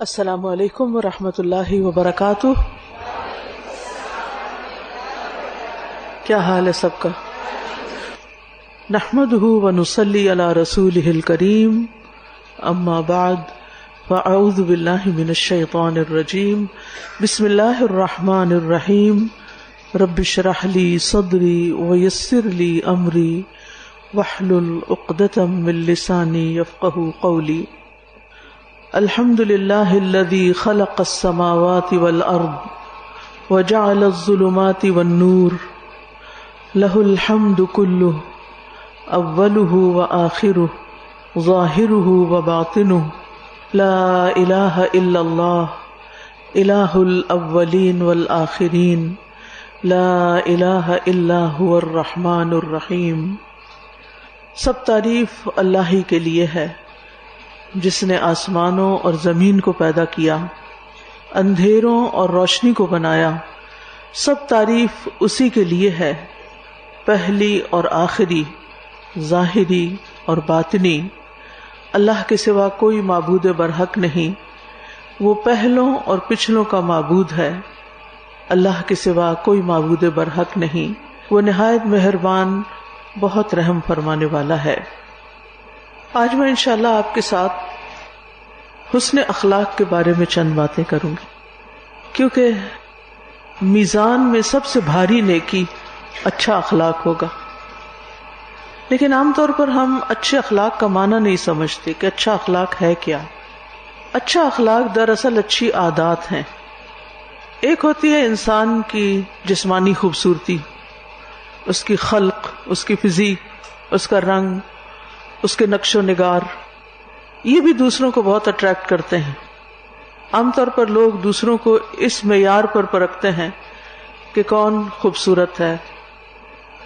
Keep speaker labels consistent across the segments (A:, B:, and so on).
A: السلام علیکم ورحمۃ اللہ وبرکاتہ. کیا حال ہے سب کا؟ نحمده ونصلی علی رسولہ الکریم. اما بعد فاعوذ باللہ من الشیطان الرجیم. بسم اللہ الرحمن الرحیم. رب اشرح لی صدری ویسر لی امری واحلل عقدۃ من لسانی یفقہوا قولی. الحمد للہ الذی خلق السماوات والارض وجعل الظلمات والنور لہ الحمد کلہ اولہ وآخرہ ظاہرہ وباطنہ لا الہ الا اللہ الہ الاولین والآخرین لا الہ الا هو الرحمن الرحیم. سب تعریف اللہ ہی کے لیے ہے جس نے آسمانوں اور زمین کو پیدا کیا، اندھیروں اور روشنی کو بنایا. سب تعریف اسی کے لیے ہے، پہلی اور آخری، ظاہری اور باطنی. اللہ کے سوا کوئی معبود برحق نہیں، وہ پہلوں اور پچھلوں کا معبود ہے. اللہ کے سوا کوئی معبود برحق نہیں، وہ نہایت مہربان، بہت رحم فرمانے والا ہے. آج میں انشاءاللہ آپ کے ساتھ حسن اخلاق کے بارے میں چند باتیں کروں گی، کیونکہ میزان میں سب سے بھاری نیکی اچھا اخلاق ہوگا. لیکن عام طور پر ہم اچھے اخلاق کا معنی نہیں سمجھتے کہ اچھا اخلاق ہے کیا. اچھا اخلاق دراصل اچھی عادات ہیں. ایک ہوتی ہے انسان کی جسمانی خوبصورتی، اس کی خلق، اس کی فزیک، اس کا رنگ، اس کے نقش و نگار. یہ بھی دوسروں کو بہت اٹریکٹ کرتے ہیں. عام طور پر لوگ دوسروں کو اس معیار پر پرکھتے ہیں کہ کون خوبصورت ہے،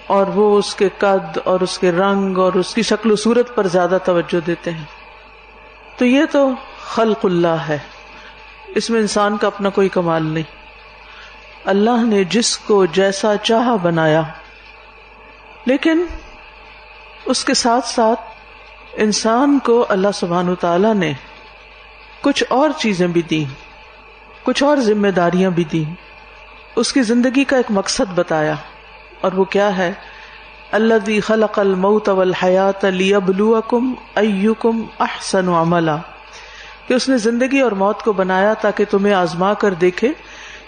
A: اور وہ اس کے قد اور اس کے رنگ اور اس کی شکل و صورت پر زیادہ توجہ دیتے ہیں. تو یہ تو خلق اللہ ہے، اس میں انسان کا اپنا کوئی کمال نہیں. اللہ نے جس کو جیسا چاہا بنایا، لیکن اس کے ساتھ ساتھ انسان کو اللہ سبحانہ وتعالی نے کچھ اور چیزیں بھی دیں، کچھ اور ذمہ داریاں بھی دیں. اس کی زندگی کا ایک مقصد بتایا، اور وہ کیا ہے؟ الذی خلق الموت والحیاۃ لیبلوکم ایکم احسن عملا، کہ اس نے زندگی اور موت کو بنایا تاکہ تمہیں آزما کر دیکھے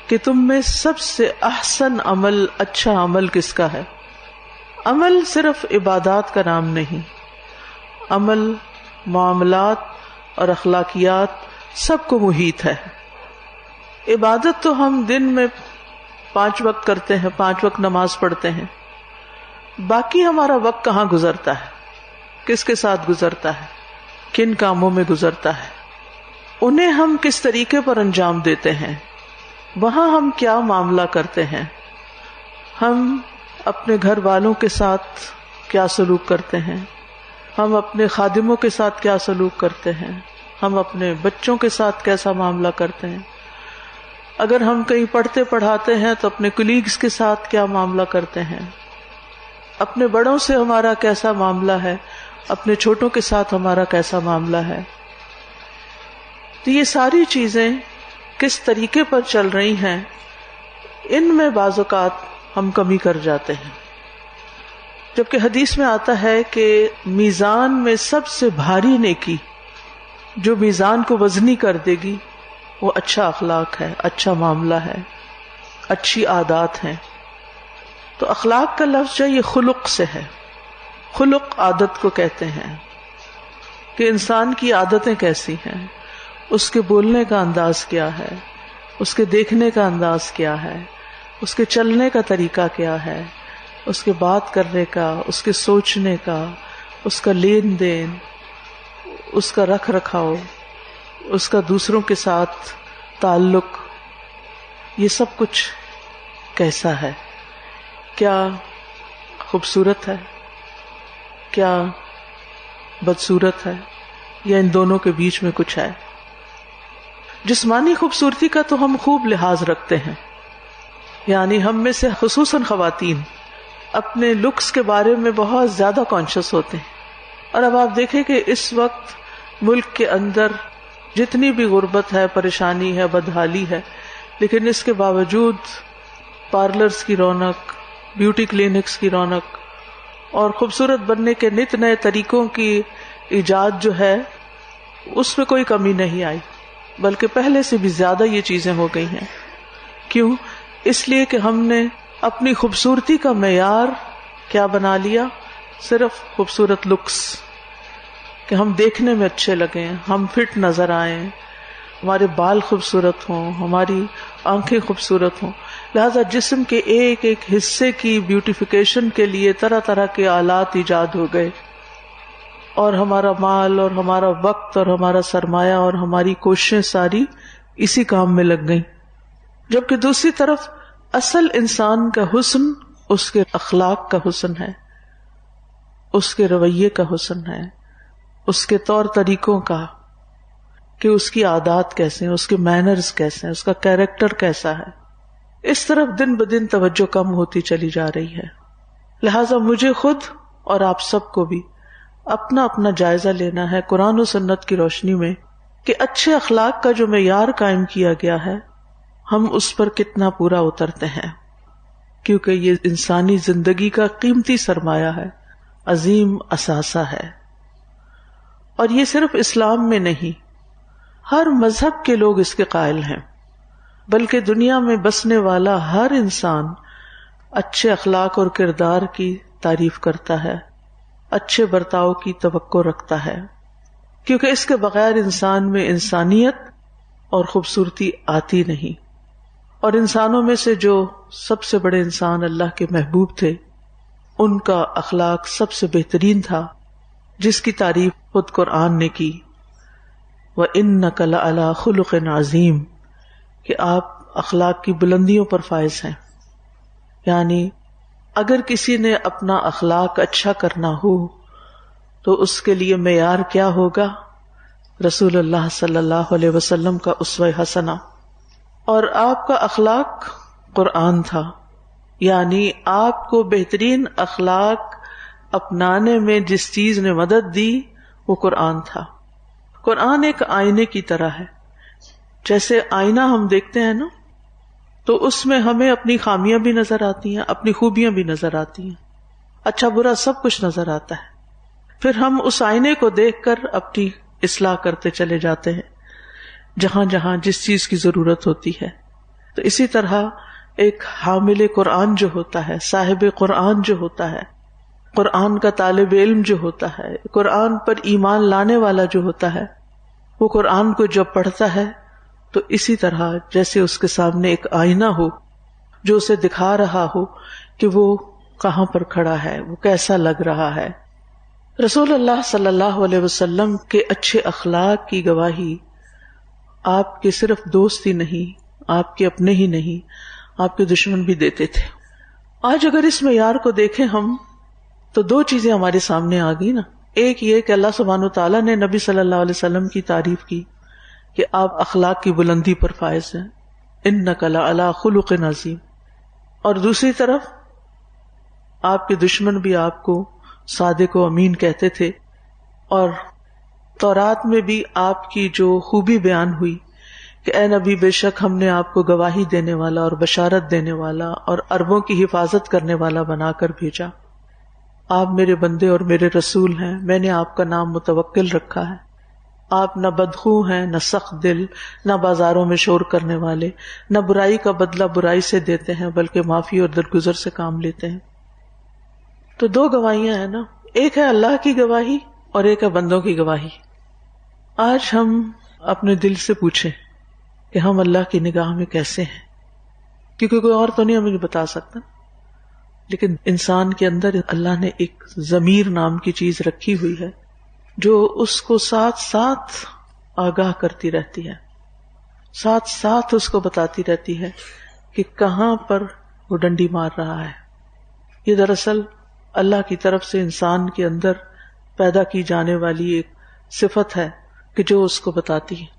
A: کہ تم میں سب سے احسن عمل، اچھا عمل کس کا ہے. عمل صرف عبادات کا نام نہیں، عمل، معاملات اور اخلاقیات سب کو محیط ہے. عبادت تو ہم دن میں 5 وقت کرتے ہیں، 5 وقت نماز پڑھتے ہیں. باقی ہمارا وقت کہاں گزرتا ہے، کس کے ساتھ گزرتا ہے، کن کاموں میں گزرتا ہے، انہیں ہم کس طریقے پر انجام دیتے ہیں، وہاں ہم کیا معاملہ کرتے ہیں، ہم اپنے گھر والوں کے ساتھ کیا سلوک کرتے ہیں، ہم اپنے خادموں کے ساتھ کیا سلوک کرتے ہیں، ہم اپنے بچوں کے ساتھ کیسا معاملہ کرتے ہیں، اگر ہم کہیں پڑھتے پڑھاتے ہیں تو اپنے کولیگز کے ساتھ کیا معاملہ کرتے ہیں، اپنے بڑوں سے ہمارا کیسا معاملہ ہے، اپنے چھوٹوں کے ساتھ ہمارا کیسا معاملہ ہے. تو یہ ساری چیزیں کس طریقے پر چل رہی ہیں، ان میں بعض اوقات ہم کمی کر جاتے ہیں. جبکہ حدیث میں آتا ہے کہ میزان میں سب سے بھاری نیکی جو میزان کو وزنی کر دے گی وہ اچھا اخلاق ہے، اچھا معاملہ ہے، اچھی عادات ہیں. تو اخلاق کا لفظ جو یہ خلق سے ہے. خلق عادت کو کہتے ہیں کہ انسان کی عادتیں کیسی ہیں، اس کے بولنے کا انداز کیا ہے، اس کے دیکھنے کا انداز کیا ہے، اس کے چلنے کا طریقہ کیا ہے، اس کے بات کرنے کا، اس کے سوچنے کا، اس کا لین دین، اس کا رکھ رکھاؤ، اس کا دوسروں کے ساتھ تعلق، یہ سب کچھ کیسا ہے؟ کیا خوبصورت ہے، کیا بدصورت ہے، یا ان دونوں کے بیچ میں کچھ ہے؟ جسمانی خوبصورتی کا تو ہم خوب لحاظ رکھتے ہیں، یعنی ہم میں سے خصوصاً خواتین اپنے لکس کے بارے میں بہت زیادہ کانشیس ہوتے ہیں. اور اب آپ دیکھیں کہ اس وقت ملک کے اندر جتنی بھی غربت ہے، پریشانی ہے، بدحالی ہے، لیکن اس کے باوجود پارلرز کی رونق، بیوٹی کلینکس کی رونق اور خوبصورت بننے کے نت نئے طریقوں کی ایجاد جو ہے اس میں کوئی کمی نہیں آئی، بلکہ پہلے سے بھی زیادہ یہ چیزیں ہو گئی ہیں۔ کیوں؟ اس لیے کہ ہم نے اپنی خوبصورتی کا معیار کیا بنا لیا؟ صرف خوبصورت لکس، کہ ہم دیکھنے میں اچھے لگیں، ہم فٹ نظر آئیں، ہمارے بال خوبصورت ہوں، ہماری آنکھیں خوبصورت ہوں، لہذا جسم کے ایک ایک حصے کی بیوٹیفیکیشن کے لیے طرح طرح کے آلات ایجاد ہو گئے، اور ہمارا مال اور ہمارا وقت اور ہمارا سرمایہ اور ہماری کوششیں ساری اسی کام میں لگ گئیں۔ جبکہ دوسری طرف اصل انسان کا حسن اس کے اخلاق کا حسن ہے، اس کے رویے کا حسن ہے، اس کے طور طریقوں کا، کہ اس کی عادات کیسے ہیں، اس کے مینرز کیسے ہیں، اس کا کیریکٹر کیسا ہے۔ اس طرف دن بدن توجہ کم ہوتی چلی جا رہی ہے۔ لہٰذا مجھے خود اور آپ سب کو بھی اپنا اپنا جائزہ لینا ہے قرآن و سنت کی روشنی میں کہ اچھے اخلاق کا جو معیار قائم کیا گیا ہے ہم اس پر کتنا پورا اترتے ہیں، کیونکہ یہ انسانی زندگی کا قیمتی سرمایہ ہے، عظیم اثاثہ ہے۔ اور یہ صرف اسلام میں نہیں، ہر مذہب کے لوگ اس کے قائل ہیں، بلکہ دنیا میں بسنے والا ہر انسان اچھے اخلاق اور کردار کی تعریف کرتا ہے، اچھے برتاؤ کی توقع رکھتا ہے، کیونکہ اس کے بغیر انسان میں انسانیت اور خوبصورتی آتی نہیں۔ اور انسانوں میں سے جو سب سے بڑے انسان اللہ کے محبوب تھے، ان کا اخلاق سب سے بہترین تھا، جس کی تعریف خود قرآن نے کی، وَإِنَّكَ لَعَلَىٰ خُلُقٍ عَظِيمٍ، کہ آپ اخلاق کی بلندیوں پر فائز ہیں۔ یعنی اگر کسی نے اپنا اخلاق اچھا کرنا ہو تو اس کے لیے معیار کیا ہوگا؟ رسول اللہ صلی اللہ علیہ وسلم کا اسوہ حسنہ۔ اور آپ کا اخلاق قرآن تھا، یعنی آپ کو بہترین اخلاق اپنانے میں جس چیز نے مدد دی وہ قرآن تھا۔ قرآن ایک آئینے کی طرح ہے، جیسے آئینہ ہم دیکھتے ہیں نا تو اس میں ہمیں اپنی خامیاں بھی نظر آتی ہیں، اپنی خوبیاں بھی نظر آتی ہیں، اچھا برا سب کچھ نظر آتا ہے۔ پھر ہم اس آئینے کو دیکھ کر اپنی اصلاح کرتے چلے جاتے ہیں جہاں جہاں جس چیز کی ضرورت ہوتی ہے۔ تو اسی طرح ایک حامل قرآن جو ہوتا ہے، صاحب قرآن جو ہوتا ہے، قرآن کا طالب علم جو ہوتا ہے، قرآن پر ایمان لانے والا جو ہوتا ہے، وہ قرآن کو جب پڑھتا ہے تو اسی طرح جیسے اس کے سامنے ایک آئینہ ہو جو اسے دکھا رہا ہو کہ وہ کہاں پر کھڑا ہے، وہ کیسا لگ رہا ہے۔ رسول اللہ صلی اللہ علیہ وسلم کے اچھے اخلاق کی گواہی آپ کے صرف دوست ہی نہیں، آپ کے اپنے ہی نہیں، آپ کے دشمن بھی دیتے تھے۔ آج اگر اس معیار کو دیکھیں ہم تو دو چیزیں ہمارے سامنے آ گئی نا۔ ایک یہ کہ اللہ سبحانہ وتعالیٰ نے نبی صلی اللہ علیہ وسلم کی تعریف کی کہ آپ اخلاق کی بلندی پر فائز ہیں، انک لعلی خلق عظیم۔ اور دوسری طرف آپ کے دشمن بھی آپ کو صادق و امین کہتے تھے، اور تورات میں بھی آپ کی جو خوبی بیان ہوئی کہ اے نبی بے شک ہم نے آپ کو گواہی دینے والا اور بشارت دینے والا اور اربوں کی حفاظت کرنے والا بنا کر بھیجا، آپ میرے بندے اور میرے رسول ہیں، میں نے آپ کا نام متوکل رکھا ہے، آپ نہ بدخو ہیں، نہ سخت دل، نہ بازاروں میں شور کرنے والے، نہ برائی کا بدلہ برائی سے دیتے ہیں بلکہ معافی اور درگزر سے کام لیتے ہیں۔ تو دو گواہیاں ہیں نا، ایک ہے اللہ کی گواہی اور ایک ہے بندوں کی گواہی۔ آج ہم اپنے دل سے پوچھیں کہ ہم اللہ کی نگاہ میں کیسے ہیں، کیونکہ کوئی اور تو نہیں ہمیں بتا سکتا، لیکن انسان کے اندر اللہ نے ایک ضمیر نام کی چیز رکھی ہوئی ہے جو اس کو ساتھ ساتھ آگاہ کرتی رہتی ہے، ساتھ ساتھ اس کو بتاتی رہتی ہے کہ کہاں پر وہ ڈنڈی مار رہا ہے۔ یہ دراصل اللہ کی طرف سے انسان کے اندر پیدا کی جانے والی ایک صفت ہے کہ جو اس کو بتاتی ہے۔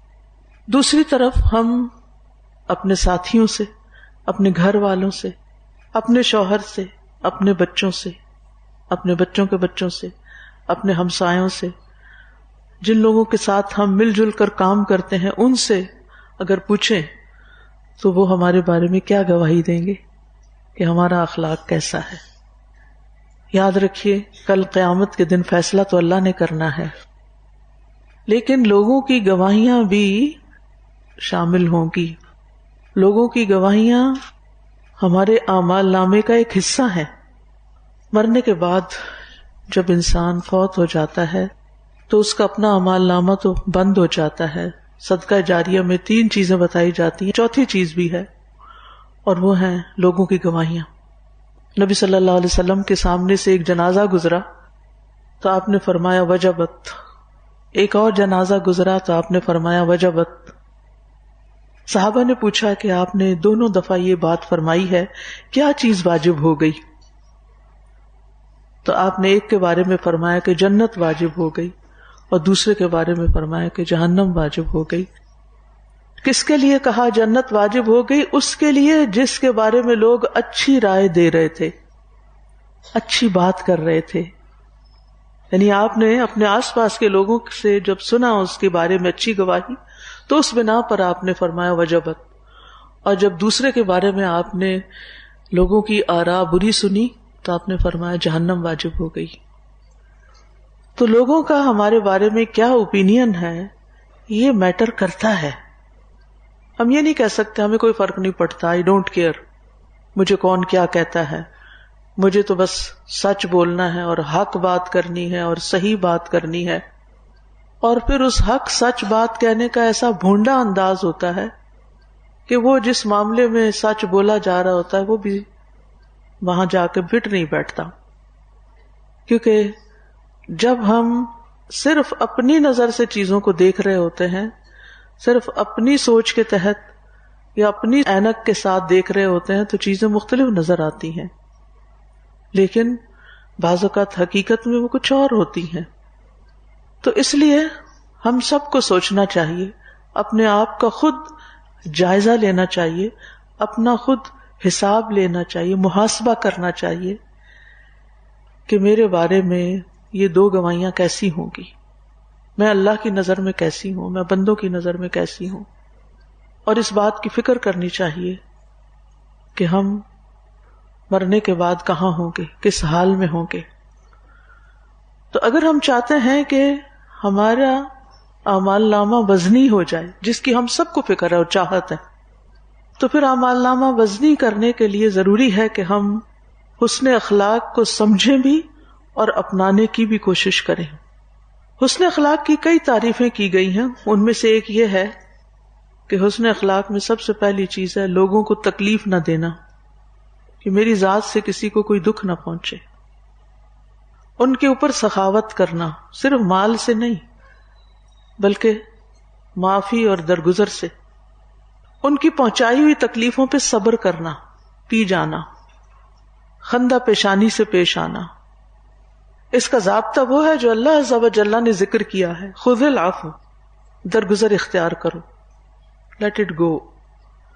A: دوسری طرف ہم اپنے ساتھیوں سے، اپنے گھر والوں سے، اپنے شوہر سے، اپنے بچوں سے، اپنے بچوں کے بچوں سے، اپنے ہمسایوں سے جن لوگوں کے ساتھ ہم مل جل کر کام کرتے ہیں ان سے اگر پوچھیں تو وہ ہمارے بارے میں کیا گواہی دیں گے کہ ہمارا اخلاق کیسا ہے. یاد رکھیے کل قیامت کے دن فیصلہ تو اللہ نے کرنا ہے، لیکن لوگوں کی گواہیاں بھی شامل ہوں گی. لوگوں کی گواہیاں ہمارے اعمال نامے کا ایک حصہ ہے. مرنے کے بعد جب انسان فوت ہو جاتا ہے تو اس کا اپنا اعمال نامہ تو بند ہو جاتا ہے. صدقہ جاریہ میں 3 چیزیں بتائی جاتی ہیں، چوتھی چیز بھی ہے، اور وہ ہیں لوگوں کی گواہیاں. نبی صلی اللہ علیہ وسلم کے سامنے سے ایک جنازہ گزرا تو آپ نے فرمایا وجبت. ایک اور جنازہ گزرا تو آپ نے فرمایا وجبت. صحابہ نے پوچھا کہ آپ نے دونوں دفعہ یہ بات فرمائی ہے، کیا چیز واجب ہو گئی؟ تو آپ نے ایک کے بارے میں فرمایا کہ جنت واجب ہو گئی اور دوسرے کے بارے میں فرمایا کہ جہنم واجب ہو گئی. کس کے لیے کہا جنت واجب ہو گئی؟ اس کے لیے جس کے بارے میں لوگ اچھی رائے دے رہے تھے، اچھی بات کر رہے تھے. یعنی آپ نے اپنے آس پاس کے لوگوں سے جب سنا اس کے بارے میں اچھی گواہی تو اس بنا پر آپ نے فرمایا وجبت. اور جب دوسرے کے بارے میں آپ نے لوگوں کی آراء بری سنی تو آپ نے فرمایا جہنم واجب ہو گئی. تو لوگوں کا ہمارے بارے میں کیا اوپینین ہے یہ میٹر کرتا ہے. ہم یہ نہیں کہہ سکتے ہمیں کوئی فرق نہیں پڑتا، آئی ڈونٹ کیئر، مجھے کون کیا کہتا ہے، مجھے تو بس سچ بولنا ہے اور حق بات کرنی ہے اور صحیح بات کرنی ہے. اور پھر اس حق سچ بات کہنے کا ایسا بھونڈا انداز ہوتا ہے کہ وہ جس معاملے میں سچ بولا جا رہا ہوتا ہے وہ بھی وہاں جا کے فٹ نہیں بیٹھتا. کیونکہ جب ہم صرف اپنی نظر سے چیزوں کو دیکھ رہے ہوتے ہیں، صرف اپنی سوچ کے تحت یا اپنی اینک کے ساتھ دیکھ رہے ہوتے ہیں تو چیزیں مختلف نظر آتی ہیں، لیکن بعض اوقات حقیقت میں وہ کچھ اور ہوتی ہیں. تو اس لیے ہم سب کو سوچنا چاہیے، اپنے آپ کا خود جائزہ لینا چاہیے، اپنا خود حساب لینا چاہیے، محاسبہ کرنا چاہیے کہ میرے بارے میں یہ 2 گواہیاں کیسی ہوں گی، میں اللہ کی نظر میں کیسی ہوں، میں بندوں کی نظر میں کیسی ہوں. اور اس بات کی فکر کرنی چاہیے کہ ہم مرنے کے بعد کہاں ہوں گے، کس حال میں ہوں گے. تو اگر ہم چاہتے ہیں کہ ہمارا اعمال نامہ وزنی ہو جائے، جس کی ہم سب کو فکر ہے اور چاہت ہے، تو پھر اعمال نامہ وزنی کرنے کے لیے ضروری ہے کہ ہم حسن اخلاق کو سمجھیں بھی اور اپنانے کی بھی کوشش کریں. حسن اخلاق کی کئی تعریفیں کی گئی ہیں، ان میں سے ایک یہ ہے کہ حسن اخلاق میں سب سے پہلی چیز ہے لوگوں کو تکلیف نہ دینا، کہ میری ذات سے کسی کو کوئی دکھ نہ پہنچے. ان کے اوپر سخاوت کرنا، صرف مال سے نہیں بلکہ معافی اور درگزر سے. ان کی پہنچائی ہوئی تکلیفوں پہ صبر کرنا، پی جانا، خندہ پیشانی سے پیش آنا. اس کا ضابطہ وہ ہے جو اللہ عز و جل نے ذکر کیا ہے، خذ العفو، درگزر اختیار کرو، لیٹ اٹ گو.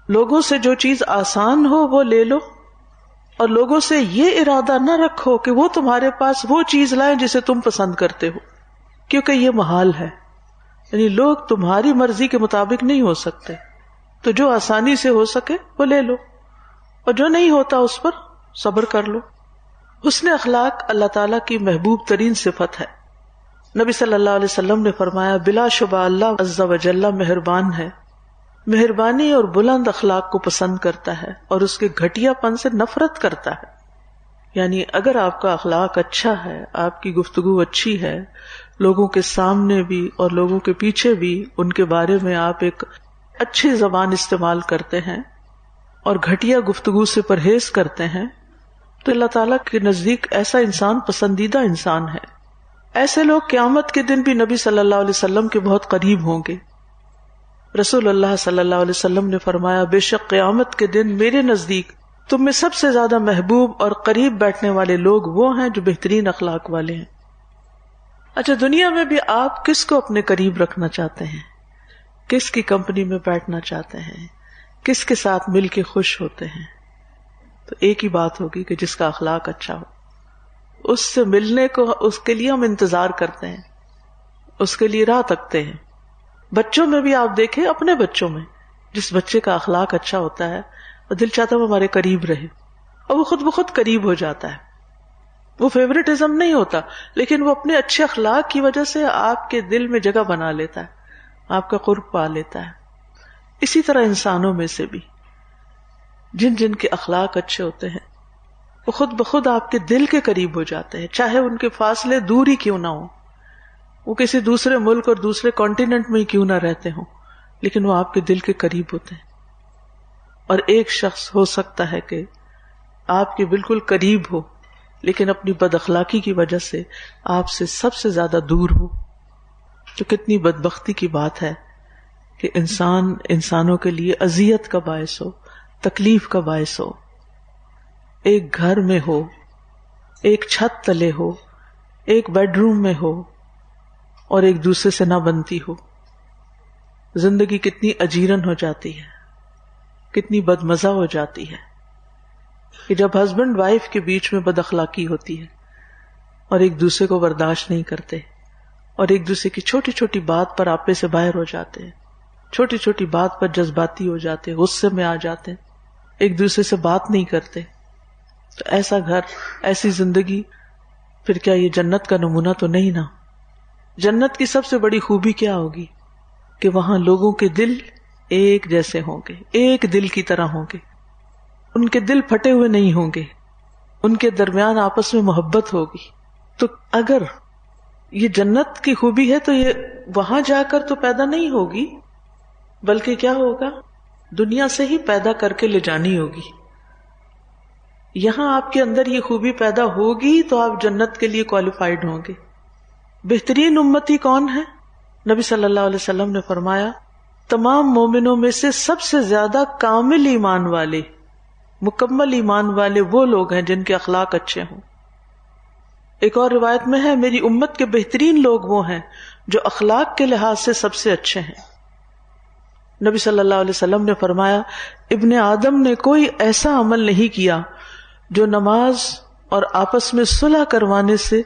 A: لوگوں سے جو چیز آسان ہو وہ لے لو، اور لوگوں سے یہ ارادہ نہ رکھو کہ وہ تمہارے پاس وہ چیز لائیں جسے تم پسند کرتے ہو، کیونکہ یہ محال ہے. یعنی لوگ تمہاری مرضی کے مطابق نہیں ہو سکتے، تو جو آسانی سے ہو سکے وہ لے لو، اور جو نہیں ہوتا اس پر صبر کر لو. حسن اخلاق اللہ تعالیٰ کی محبوب ترین صفت ہے. نبی صلی اللہ علیہ وسلم نے فرمایا بلا شبہ اللہ عز و جل مہربان ہے، مہربانی اور بلند اخلاق کو پسند کرتا ہے اور اس کے گھٹیا پن سے نفرت کرتا ہے. یعنی اگر آپ کا اخلاق اچھا ہے، آپ کی گفتگو اچھی ہے، لوگوں کے سامنے بھی اور لوگوں کے پیچھے بھی ان کے بارے میں آپ ایک اچھی زبان استعمال کرتے ہیں اور گھٹیا گفتگو سے پرہیز کرتے ہیں، تو اللہ تعالیٰ کے نزدیک ایسا انسان پسندیدہ انسان ہے. ایسے لوگ قیامت کے دن بھی نبی صلی اللہ علیہ وسلم کے بہت قریب ہوں گے. رسول اللہ صلی اللہ علیہ وسلم نے فرمایا بے شک قیامت کے دن میرے نزدیک تم میں سب سے زیادہ محبوب اور قریب بیٹھنے والے لوگ وہ ہیں جو بہترین اخلاق والے ہیں. اچھا، دنیا میں بھی آپ کس کو اپنے قریب رکھنا چاہتے ہیں؟ کس کی کمپنی میں بیٹھنا چاہتے ہیں؟ کس کے ساتھ مل کے خوش ہوتے ہیں؟ تو ایک ہی بات ہوگی کہ جس کا اخلاق اچھا ہو. اس سے ملنے کو، اس کے لیے ہم انتظار کرتے ہیں، اس کے لیے راہ تکتے ہیں. بچوں میں بھی آپ دیکھیں، اپنے بچوں میں جس بچے کا اخلاق اچھا ہوتا ہے اور دل چاہتا ہے وہ ہمارے قریب رہے، اور وہ خود بخود قریب ہو جاتا ہے. وہ فیوریٹزم نہیں ہوتا، لیکن وہ اپنے اچھے اخلاق کی وجہ سے آپ کے دل میں جگہ بنا لیتا ہے، آپ کا قرب پا لیتا ہے. اسی طرح انسانوں میں سے بھی جن جن کے اخلاق اچھے ہوتے ہیں وہ خود بخود آپ کے دل کے قریب ہو جاتے ہیں، چاہے ان کے فاصلے دور ہی کیوں نہ ہوں، وہ کسی دوسرے ملک اور دوسرے کانٹیننٹ میں ہی کیوں نہ رہتے ہوں، لیکن وہ آپ کے دل کے قریب ہوتے ہیں. اور ایک شخص ہو سکتا ہے کہ آپ کے بالکل قریب ہو لیکن اپنی بد اخلاقی کی وجہ سے آپ سے سب سے زیادہ دور ہو. تو کتنی بدبختی کی بات ہے کہ انسان انسانوں کے لیے اذیت کا باعث ہو، تکلیف کا باعث ہو. ایک گھر میں ہو، ایک چھت تلے ہو، ایک بیڈ روم میں ہو اور ایک دوسرے سے نہ بنتی ہو. زندگی کتنی اجیرن ہو جاتی ہے، کتنی بدمزہ ہو جاتی ہے کہ جب ہسبینڈ وائف کے بیچ میں بد اخلاقی ہوتی ہے اور ایک دوسرے کو برداشت نہیں کرتے اور ایک دوسرے کی چھوٹی چھوٹی بات پر آپے سے باہر ہو جاتے ہیں، چھوٹی چھوٹی بات پر جذباتی ہو جاتے ہیں، غصے میں آ جاتے ہیں، ایک دوسرے سے بات نہیں کرتے. تو ایسا گھر، ایسی زندگی، پھر کیا یہ جنت کا نمونہ تو نہیں نا؟ جنت کی سب سے بڑی خوبی کیا ہوگی کہ وہاں لوگوں کے دل ایک جیسے ہوں گے، ایک دل کی طرح ہوں گے، ان کے دل پھٹے ہوئے نہیں ہوں گے، ان کے درمیان آپس میں محبت ہوگی. تو اگر یہ جنت کی خوبی ہے تو یہ وہاں جا کر تو پیدا نہیں ہوگی، بلکہ کیا ہوگا؟ دنیا سے ہی پیدا کر کے لے جانی ہوگی. یہاں آپ کے اندر یہ خوبی پیدا ہوگی تو آپ جنت کے لیے کوالیفائڈ ہوں گے. بہترین امتی کون ہے؟ نبی صلی اللہ علیہ وسلم نے فرمایا تمام مومنوں میں سے سب سے زیادہ کامل ایمان والے، مکمل ایمان والے وہ لوگ ہیں جن کے اخلاق اچھے ہوں. ایک اور روایت میں ہے میری امت کے بہترین لوگ وہ ہیں جو اخلاق کے لحاظ سے سب سے اچھے ہیں. نبی صلی اللہ علیہ وسلم نے فرمایا ابن آدم نے کوئی ایسا عمل نہیں کیا جو نماز اور آپس میں صلح کروانے سے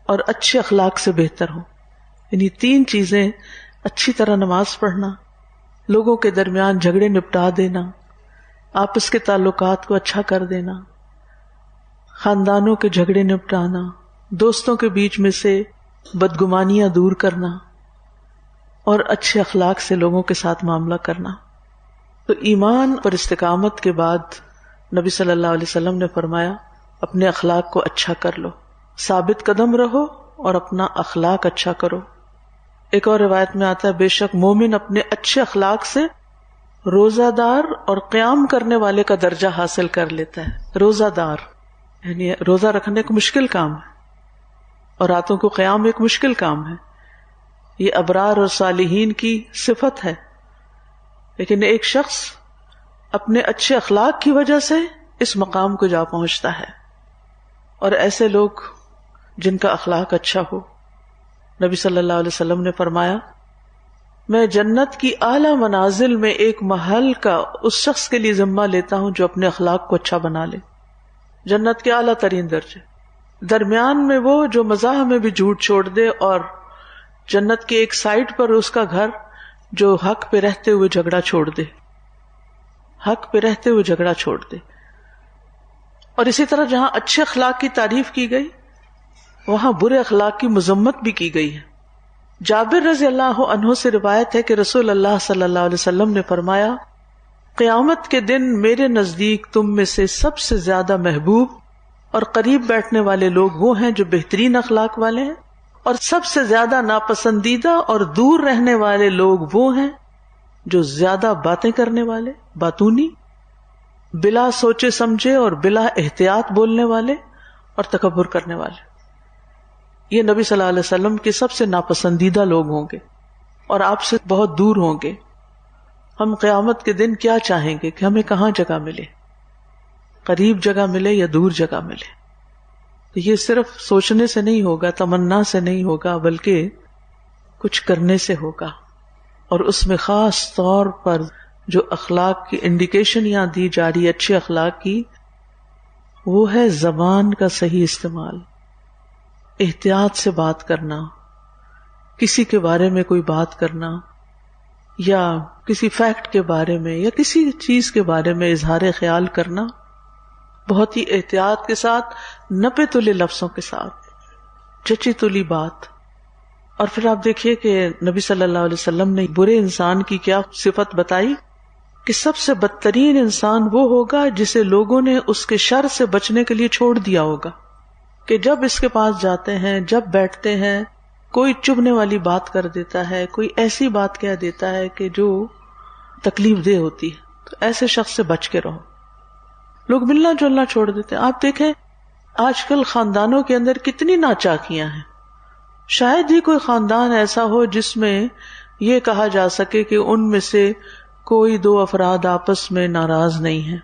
A: اور اچھے اخلاق سے بہتر ہو. یعنی 3 چیزیں: اچھی طرح نماز پڑھنا، لوگوں کے درمیان جھگڑے نپٹا دینا، آپس کے تعلقات کو اچھا کر دینا، خاندانوں کے جھگڑے نپٹانا، دوستوں کے بیچ میں سے بدگمانیاں دور کرنا اور اچھے اخلاق سے لوگوں کے ساتھ معاملہ کرنا. تو ایمان پر استقامت کے بعد نبی صلی اللہ علیہ وسلم نے فرمایا اپنے اخلاق کو اچھا کر لو، ثابت قدم رہو اور اپنا اخلاق اچھا کرو. ایک اور روایت میں آتا ہے بے شک مومن اپنے اچھے اخلاق سے روزہ دار اور قیام کرنے والے کا درجہ حاصل کر لیتا ہے. روزہ دار یعنی روزہ رکھنے ایک مشکل کام ہے اور راتوں کو قیام ایک مشکل کام ہے. یہ ابرار اور صالحین کی صفت ہے، لیکن ایک شخص اپنے اچھے اخلاق کی وجہ سے اس مقام کو جا پہنچتا ہے. اور ایسے لوگ جن کا اخلاق اچھا ہو، نبی صلی اللہ علیہ وسلم نے فرمایا میں جنت کی اعلیٰ منازل میں ایک محل کا اس شخص کے لیے ذمہ لیتا ہوں جو اپنے اخلاق کو اچھا بنا لے. جنت کے اعلیٰ ترین درجے، درمیان میں وہ جو مزاح میں بھی جھوٹ چھوڑ دے، اور جنت کے ایک سائڈ پر اس کا گھر جو حق پہ رہتے ہوئے جھگڑا چھوڑ دے، حق پہ رہتے ہوئے جھگڑا چھوڑ دے. اور اسی طرح جہاں اچھے اخلاق کی تعریف کی گئی وہاں برے اخلاق کی مذمت بھی کی گئی ہے. جابر رضی اللہ عنہ سے روایت ہے کہ رسول اللہ صلی اللہ علیہ وسلم نے فرمایا قیامت کے دن میرے نزدیک تم میں سے سب سے زیادہ محبوب اور قریب بیٹھنے والے لوگ وہ ہیں جو بہترین اخلاق والے ہیں، اور سب سے زیادہ ناپسندیدہ اور دور رہنے والے لوگ وہ ہیں جو زیادہ باتیں کرنے والے، باتونی، بلا سوچے سمجھے اور بلا احتیاط بولنے والے اور تکبر کرنے والے. یہ نبی صلی اللہ علیہ وسلم کے سب سے ناپسندیدہ لوگ ہوں گے اور آپ سے بہت دور ہوں گے. ہم قیامت کے دن کیا چاہیں گے کہ ہمیں کہاں جگہ ملے، قریب جگہ ملے یا دور جگہ ملے؟ تو یہ صرف سوچنے سے نہیں ہوگا، تمنا سے نہیں ہوگا، بلکہ کچھ کرنے سے ہوگا. اور اس میں خاص طور پر جو اخلاق کی انڈیکیشن یہاں دی جا رہی ہے اچھے اخلاق کی، وہ ہے زبان کا صحیح استعمال، احتیاط سے بات کرنا، کسی کے بارے میں کوئی بات کرنا یا کسی فیکٹ کے بارے میں یا کسی چیز کے بارے میں اظہار خیال کرنا بہت ہی احتیاط کے ساتھ، نپے تلے لفظوں کے ساتھ، چچی تلی بات. اور پھر آپ دیکھیے کہ نبی صلی اللہ علیہ وسلم نے برے انسان کی کیا صفت بتائی کہ سب سے بدترین انسان وہ ہوگا جسے لوگوں نے اس کے شر سے بچنے کے لیے چھوڑ دیا ہوگا، کہ جب اس کے پاس جاتے ہیں، جب بیٹھتے ہیں، کوئی چبھنے والی بات کر دیتا ہے، کوئی ایسی بات کہہ دیتا ہے کہ جو تکلیف دہ ہوتی ہے، تو ایسے شخص سے بچ کے رہو. لوگ ملنا جلنا چھوڑ دیتے ہیں. آپ دیکھیں آج کل خاندانوں کے اندر کتنی ناچاکیاں ہیں. شاید ہی کوئی خاندان ایسا ہو جس میں یہ کہا جا سکے کہ ان میں سے کوئی دو افراد آپس میں ناراض نہیں ہیں،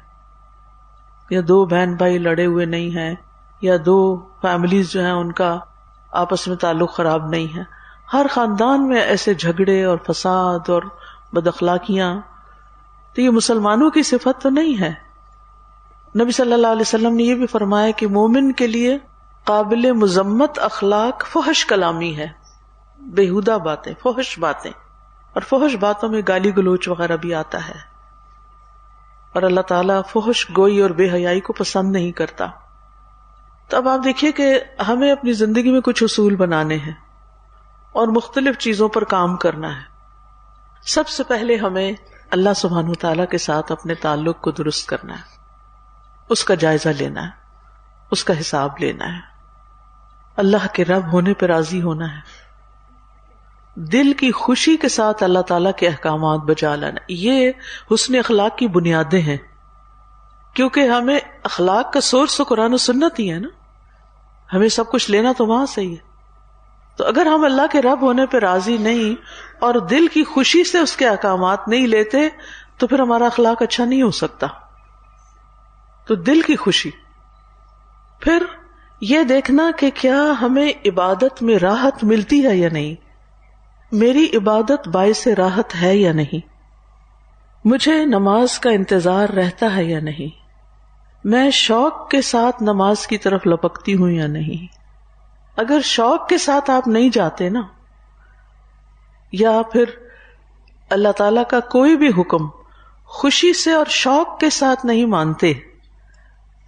A: یا دو بہن بھائی لڑے ہوئے نہیں ہیں، یا دو فیملیز جو ہیں ان کا آپس میں تعلق خراب نہیں ہے. ہر خاندان میں ایسے جھگڑے اور فساد اور بد اخلاقیاں، تو یہ مسلمانوں کی صفت تو نہیں ہے. نبی صلی اللہ علیہ وسلم نے یہ بھی فرمایا کہ مومن کے لیے قابل مذمت اخلاق فحش کلامی ہے، بیہودہ باتیں، فحش باتیں، اور فحش باتوں میں گالی گلوچ وغیرہ بھی آتا ہے، اور اللہ تعالیٰ فحش گوئی اور بے حیائی کو پسند نہیں کرتا. تو اب آپ دیکھیے کہ ہمیں اپنی زندگی میں کچھ اصول بنانے ہیں اور مختلف چیزوں پر کام کرنا ہے. سب سے پہلے ہمیں اللہ سبحانہ وتعالیٰ کے ساتھ اپنے تعلق کو درست کرنا ہے، اس کا جائزہ لینا ہے، اس کا حساب لینا ہے، اللہ کے رب ہونے پہ راضی ہونا ہے، دل کی خوشی کے ساتھ اللہ تعالیٰ کے احکامات بجا لانا. یہ حسن اخلاق کی بنیادیں ہیں، کیونکہ ہمیں اخلاق کا سورس تو قرآن و سنت ہی ہے نا، ہمیں سب کچھ لینا تو وہاں سے ہی ہے. تو اگر ہم اللہ کے رب ہونے پہ راضی نہیں اور دل کی خوشی سے اس کے احکامات نہیں لیتے تو پھر ہمارا اخلاق اچھا نہیں ہو سکتا. تو دل کی خوشی، پھر یہ دیکھنا کہ کیا ہمیں عبادت میں راحت ملتی ہے یا نہیں، میری عبادت باعث راحت ہے یا نہیں، مجھے نماز کا انتظار رہتا ہے یا نہیں، میں شوق کے ساتھ نماز کی طرف لپکتی ہوں یا نہیں. اگر شوق کے ساتھ آپ نہیں جاتے نا، یا پھر اللہ تعالیٰ کا کوئی بھی حکم خوشی سے اور شوق کے ساتھ نہیں مانتے،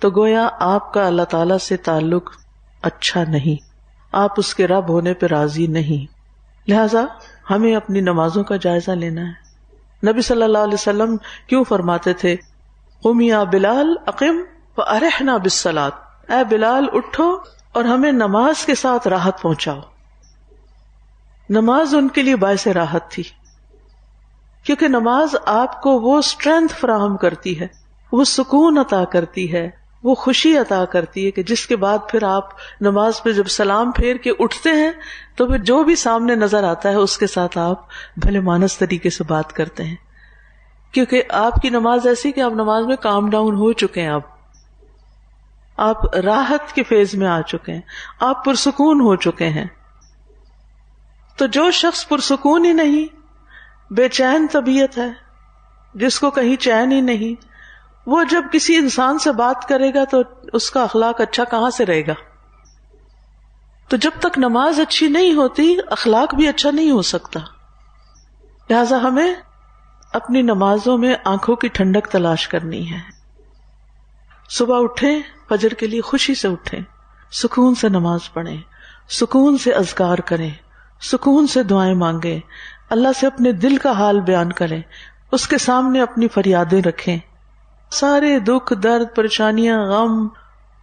A: تو گویا آپ کا اللہ تعالیٰ سے تعلق اچھا نہیں، آپ اس کے رب ہونے پہ راضی نہیں. لہذا ہمیں اپنی نمازوں کا جائزہ لینا ہے. نبی صلی اللہ علیہ وسلم کیوں فرماتے تھے قم یا بلال اقم فارحنا بالصلاۃ، اے بلال اٹھو اور ہمیں نماز کے ساتھ راحت پہنچاؤ. نماز ان کے لیے باعث راحت تھی، کیونکہ نماز آپ کو وہ اسٹرینتھ فراہم کرتی ہے، وہ سکون عطا کرتی ہے، وہ خوشی عطا کرتی ہے کہ جس کے بعد پھر آپ نماز پہ جب سلام پھیر کے اٹھتے ہیں تو پھر جو بھی سامنے نظر آتا ہے اس کے ساتھ آپ بھلے مانس طریقے سے بات کرتے ہیں، کیونکہ آپ کی نماز ایسی کہ آپ نماز میں کام ڈاؤن ہو چکے ہیں، آپ راحت کے فیز میں آ چکے ہیں، آپ پرسکون ہو چکے ہیں. تو جو شخص پرسکون ہی نہیں، بے چین طبیعت ہے، جس کو کہیں چین ہی نہیں، وہ جب کسی انسان سے بات کرے گا تو اس کا اخلاق اچھا کہاں سے رہے گا. تو جب تک نماز اچھی نہیں ہوتی اخلاق بھی اچھا نہیں ہو سکتا. لہذا ہمیں اپنی نمازوں میں آنکھوں کی ٹھنڈک تلاش کرنی ہے. صبح اٹھیں، فجر کے لیے خوشی سے اٹھیں، سکون سے نماز پڑھیں، سکون سے اذکار کریں، سکون سے دعائیں مانگیں، اللہ سے اپنے دل کا حال بیان کریں، اس کے سامنے اپنی فریادیں رکھیں، سارے دکھ درد پریشانیاں غم،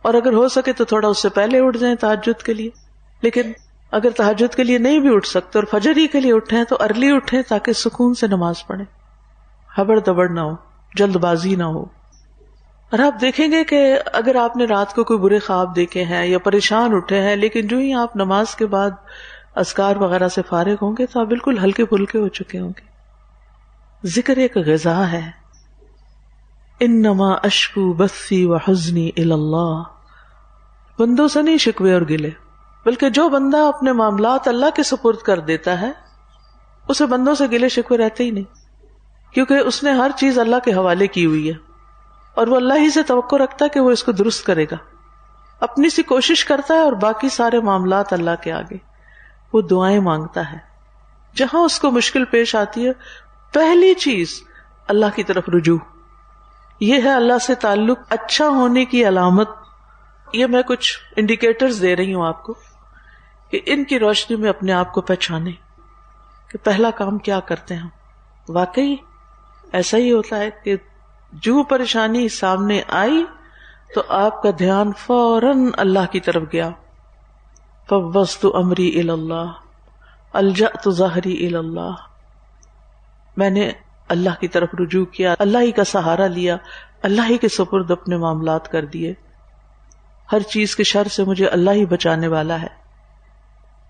A: اور اگر ہو سکے تو تھوڑا اس سے پہلے اٹھ جائیں تہجد کے لیے. لیکن اگر تہجد کے لیے نہیں بھی اٹھ سکتے اور فجر ہی کے لیے اٹھیں تو ارلی اٹھیں تاکہ سکون سے نماز پڑھیں، ہبڑ دبڑ نہ ہو، جلد بازی نہ ہو. اور آپ دیکھیں گے کہ اگر آپ نے رات کو کوئی برے خواب دیکھے ہیں یا پریشان اٹھے ہیں، لیکن جو ہی آپ نماز کے بعد اذکار وغیرہ سے فارغ ہوں گے تو آپ بالکل ہلکے پھلکے ہو چکے ہوں گے. ذکر ایک غذا ہے. انما اشکو بثی وحزنی الی اللہ، بندوں سے نہیں شکوے اور گلے، بلکہ جو بندہ اپنے معاملات اللہ کے سپرد کر دیتا ہے اسے بندوں سے گلے شکوے رہتے ہی نہیں، کیونکہ اس نے ہر چیز اللہ کے حوالے کی ہوئی ہے اور وہ اللہ ہی سے توقع رکھتا ہے کہ وہ اس کو درست کرے گا. اپنی سی کوشش کرتا ہے اور باقی سارے معاملات اللہ کے آگے. وہ دعائیں مانگتا ہے، جہاں اس کو مشکل پیش آتی ہے پہلی چیز اللہ کی طرف رجوع. یہ ہے اللہ سے تعلق اچھا ہونے کی علامت. یہ میں کچھ انڈیکیٹرز دے رہی ہوں آپ کو کہ ان کی روشنی میں اپنے آپ کو پہچانے کہ پہلا کام کیا کرتے ہیں. واقعی ایسا ہی ہوتا ہے کہ جو پریشانی سامنے آئی تو آپ کا دھیان فوراً اللہ کی طرف گیا. فوضت امری الی اللہ الجأت ظہری الی اللہ. میں نے اللہ کی طرف رجوع کیا، اللہ ہی کا سہارا لیا، اللہ ہی کے سپرد اپنے معاملات کر دیے. ہر چیز کے شر سے مجھے اللہ ہی بچانے والا ہے.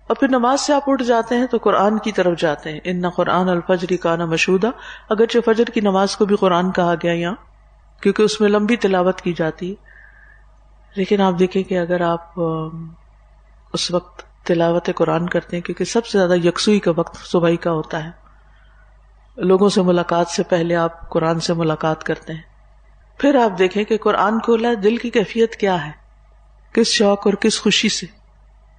A: اور پھر نماز سے آپ اٹھ جاتے ہیں تو قرآن کی طرف جاتے ہیں. ان قرآن الفجر کان مشہودا. اگرچہ فجر کی نماز کو بھی قرآن کہا گیا یہاں کیونکہ اس میں لمبی تلاوت کی جاتی ہے، لیکن آپ دیکھیں کہ اگر آپ اس وقت تلاوت قرآن کرتے ہیں، کیونکہ سب سے زیادہ یکسوئی کا وقت صبح کا ہوتا ہے، لوگوں سے ملاقات سے پہلے آپ قرآن سے ملاقات کرتے ہیں. پھر آپ دیکھیں کہ قرآن کھولا، دل کی کیفیت کیا ہے، کس شوق اور کس خوشی سے.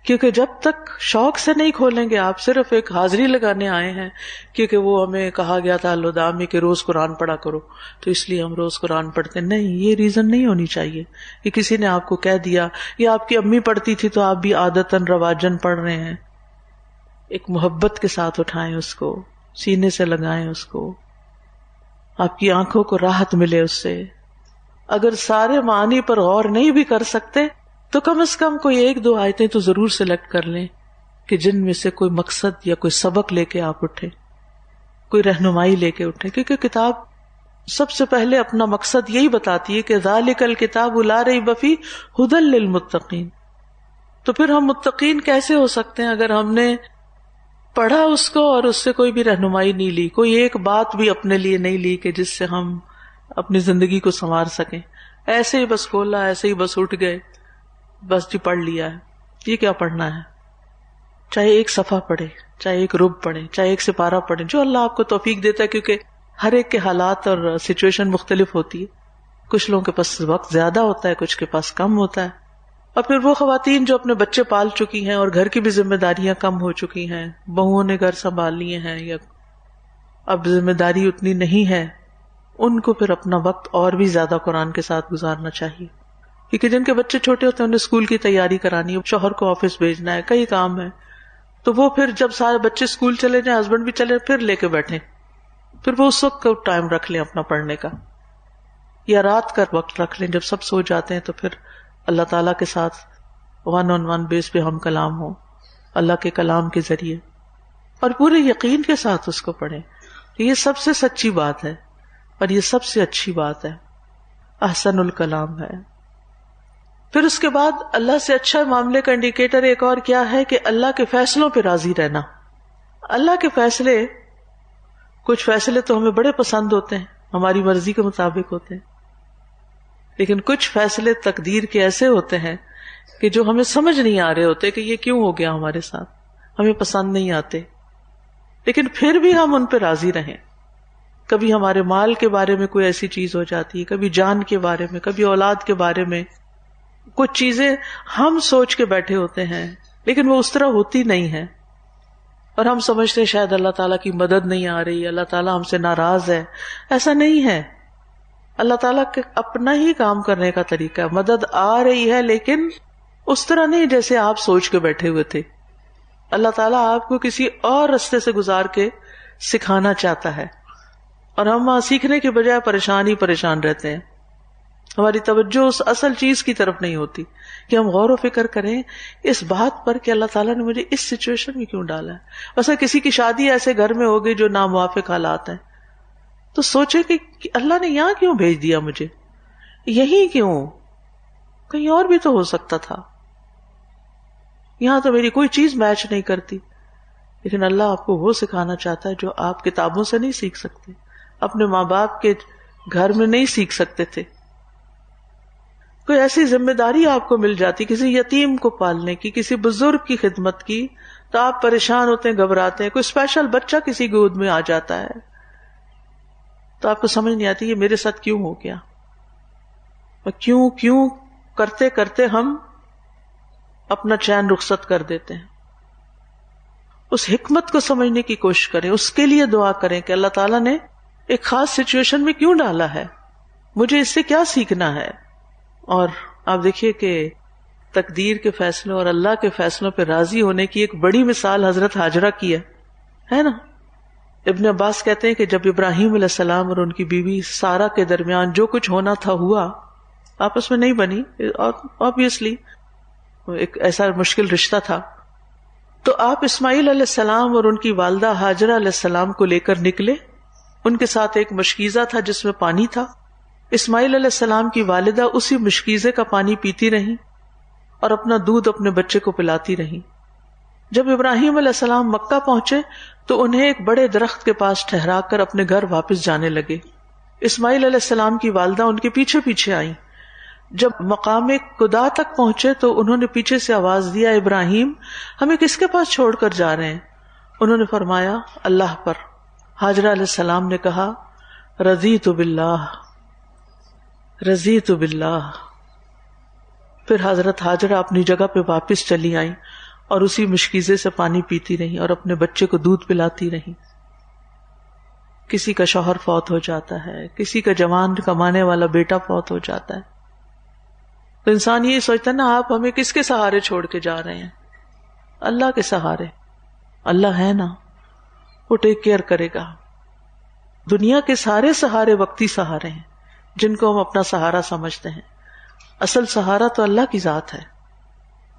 A: کیونکہ جب تک شوق سے نہیں کھولیں گے، آپ صرف ایک حاضری لگانے آئے ہیں کیونکہ وہ ہمیں کہا گیا تھا الوداع میں کہ روز قرآن پڑھا کرو تو اس لیے ہم روز قرآن پڑھتے. نہیں، یہ ریزن نہیں ہونی چاہیے کہ کسی نے آپ کو کہہ دیا یا آپ کی امی پڑھتی تھی تو آپ بھی عادتاً رواجن پڑھ رہے ہیں. ایک محبت کے ساتھ اٹھائیں اس کو، سینے سے لگائیں اس کو، آپ کی آنکھوں کو راحت ملے اس سے. اگر سارے معنی پر غور نہیں بھی کر سکتے تو کم از کم کوئی ایک دو آیتیں تو ضرور سلیکٹ کر لیں کہ جن میں سے کوئی مقصد یا کوئی سبق لے کے آپ اٹھیں، کوئی رہنمائی لے کے اٹھیں. کیونکہ کتاب سب سے پہلے اپنا مقصد یہی بتاتی ہے کہ ذالک الکتاب لا ریب فیہ ھدی للمتقین. تو پھر ہم متقین کیسے ہو سکتے ہیں اگر ہم نے پڑھا اس کو اور اس سے کوئی بھی رہنمائی نہیں لی، کوئی ایک بات بھی اپنے لیے نہیں لی کہ جس سے ہم اپنی زندگی کو سنوار سکیں. ایسے ہی بس کھولا، ایسے ہی بس اٹھ گئے، بس جی پڑھ لیا ہے. یہ کیا پڑھنا ہے؟ چاہے ایک صفحہ پڑھے، چاہے ایک رب پڑھے، چاہے ایک سپارہ پڑھے، جو اللہ آپ کو توفیق دیتا ہے. کیونکہ ہر ایک کے حالات اور سچویشن مختلف ہوتی ہے. کچھ لوگوں کے پاس وقت زیادہ ہوتا ہے، کچھ کے پاس کم ہوتا ہے. اور پھر وہ خواتین جو اپنے بچے پال چکی ہیں اور گھر کی بھی ذمہ داریاں کم ہو چکی ہیں، بہوؤں نے گھر سنبھال لیے ہیں یا اب ذمہ داری اتنی نہیں ہے، ان کو پھر اپنا وقت اور بھی زیادہ قرآن کے ساتھ گزارنا چاہیے. کیونکہ جن کے بچے چھوٹے ہوتے ہیں انہیں اسکول کی تیاری کرانی ہے، شوہر کو آفس بھیجنا ہے، کئی کام ہے، تو وہ پھر جب سارے بچے اسکول چلے جائیں، ہسبینڈ بھی چلے، پھر لے کے بیٹھیں، پھر وہ اس وقت کا ٹائم رکھ لیں اپنا پڑھنے کا، یا رات کا وقت رکھ لیں جب سب سو جاتے ہیں، تو پھر اللہ تعالیٰ کے ساتھ 1-on-1 بیس پہ ہم کلام ہو اللہ کے کلام کے ذریعے، اور پورے یقین کے ساتھ اس کو پڑھیں. یہ سب سے سچی بات ہے اور یہ سب سے اچھی بات ہے، احسن الکلام ہے. پھر اس کے بعد اللہ سے اچھا معاملے کا انڈیکیٹر ایک اور کیا ہے کہ اللہ کے فیصلوں پہ راضی رہنا. اللہ کے فیصلے، کچھ فیصلے تو ہمیں بڑے پسند ہوتے ہیں، ہماری مرضی کے مطابق ہوتے ہیں، لیکن کچھ فیصلے تقدیر کے ایسے ہوتے ہیں کہ جو ہمیں سمجھ نہیں آ رہے ہوتے کہ یہ کیوں ہو گیا ہمارے ساتھ، ہمیں پسند نہیں آتے، لیکن پھر بھی ہم ان پہ راضی رہیں. کبھی ہمارے مال کے بارے میں کوئی ایسی چیز ہو جاتی ہے، کبھی جان کے بارے میں، کبھی اولاد کے بارے میں. کچھ چیزیں ہم سوچ کے بیٹھے ہوتے ہیں لیکن وہ اس طرح ہوتی نہیں ہیں، اور ہم سمجھتے ہیں شاید اللہ تعالیٰ کی مدد نہیں آ رہی، اللہ تعالیٰ ہم سے ناراض ہے. ایسا نہیں ہے. اللہ تعالیٰ کے اپنا ہی کام کرنے کا طریقہ ہے. مدد آ رہی ہے لیکن اس طرح نہیں جیسے آپ سوچ کے بیٹھے ہوئے تھے. اللہ تعالیٰ آپ کو کسی اور رستے سے گزار کے سکھانا چاہتا ہے، اور ہم وہاں سیکھنے کے بجائے پریشان ہی پریشان رہتے ہیں. ہماری توجہ اس اصل چیز کی طرف نہیں ہوتی کہ ہم غور و فکر کریں اس بات پر کہ اللہ تعالیٰ نے مجھے اس سچویشن میں کیوں ڈالا ہے. ویسے کسی کی شادی ایسے گھر میں ہو گئی جو ناموافق حالات ہیں، تو سوچے کہ اللہ نے یہاں کیوں بھیج دیا مجھے، یہی کیوں، کہیں اور بھی تو ہو سکتا تھا، یہاں تو میری کوئی چیز میچ نہیں کرتی. لیکن اللہ آپ کو وہ سکھانا چاہتا ہے جو آپ کتابوں سے نہیں سیکھ سکتے، اپنے ماں باپ کے گھر میں نہیں سیکھ سکتے تھے. کوئی ایسی ذمہ داری آپ کو مل جاتی کسی یتیم کو پالنے کی، کسی بزرگ کی خدمت کی، تو آپ پریشان ہوتے ہیں، گھبراتے ہیں. کوئی اسپیشل بچہ کسی گود میں آ جاتا ہے تو آپ کو سمجھ نہیں آتی یہ میرے ساتھ کیوں ہو گیا. کیوں کرتے کرتے ہم اپنا چین رخصت کر دیتے ہیں. اس حکمت کو سمجھنے کی کوشش کریں، اس کے لیے دعا کریں کہ اللہ تعالیٰ نے ایک خاص سچویشن میں کیوں ڈالا ہے، مجھے اس سے کیا سیکھنا ہے. اور آپ دیکھیے کہ تقدیر کے فیصلوں اور اللہ کے فیصلوں پہ راضی ہونے کی ایک بڑی مثال حضرت ہاجرہ کی ہے نا. ابن عباس کہتے ہیں کہ جب ابراہیم علیہ السلام اور ان کی بیوی سارہ کے درمیان جو کچھ ہونا تھا ہوا، آپس میں نہیں بنی، obviously ایک ایسا مشکل رشتہ تھا، تو آپ اسماعیل علیہ السلام اور ان کی والدہ ہاجرہ علیہ السلام کو لے کر نکلے. ان کے ساتھ ایک مشکیزہ تھا جس میں پانی تھا. اسماعیل علیہ السلام کی والدہ اسی مشکیزے کا پانی پیتی رہی اور اپنا دودھ اپنے بچے کو پلاتی رہی. جب ابراہیم علیہ السلام مکہ پہنچے تو انہیں ایک بڑے درخت کے پاس ٹھہرا کر اپنے گھر واپس جانے لگے. اسماعیل علیہ السلام کی والدہ ان کے پیچھے پیچھے آئیں. جب مقام قدا تک پہنچے تو انہوں نے پیچھے سے آواز دیا، ابراہیم ہمیں کس کے پاس چھوڑ کر جا رہے ہیں؟ انہوں نے فرمایا اللہ پر. ہاجرہ علیہ السلام نے کہا رضیت باللہ، رضیت باللہ. پھر حضرت ہاجرہ اپنی جگہ پہ واپس چلی آئیں اور اسی مشکیزے سے پانی پیتی رہی اور اپنے بچے کو دودھ پلاتی رہی. کسی کا شوہر فوت ہو جاتا ہے، کسی کا جوان کمانے والا بیٹا فوت ہو جاتا ہے، تو انسان یہ سوچتا ہے نا آپ ہمیں کس کے سہارے چھوڑ کے جا رہے ہیں؟ اللہ کے سہارے. اللہ ہے نا، وہ ٹیک کیئر کرے گا. دنیا کے سارے سہارے وقتی سہارے ہیں جن کو ہم اپنا سہارا سمجھتے ہیں. اصل سہارا تو اللہ کی ذات ہے.